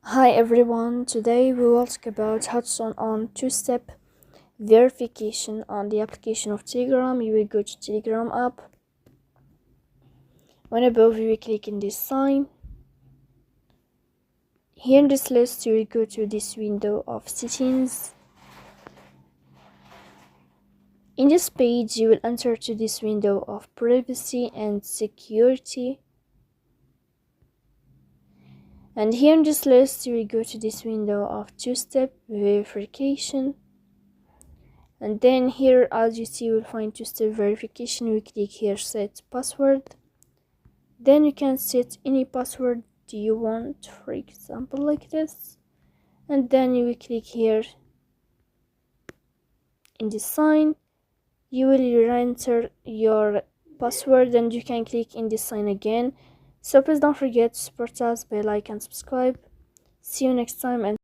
Hi everyone, today we will talk about how to turn on two-step verification on the application of Telegram. You will go to Telegram app. When above you will click in this sign. Here in this list you will go to this window of settings. In this page you will enter to this window of privacy and security. And here in this list you will go to this window of two-step verification. And then here, as you see, you will find two-step verification. We click here set password. Then you can set any password you want, for example like this. And then you will click here in this sign. You will enter your password and you can click in this sign again. So please don't forget to support us by like and subscribe. See you next time and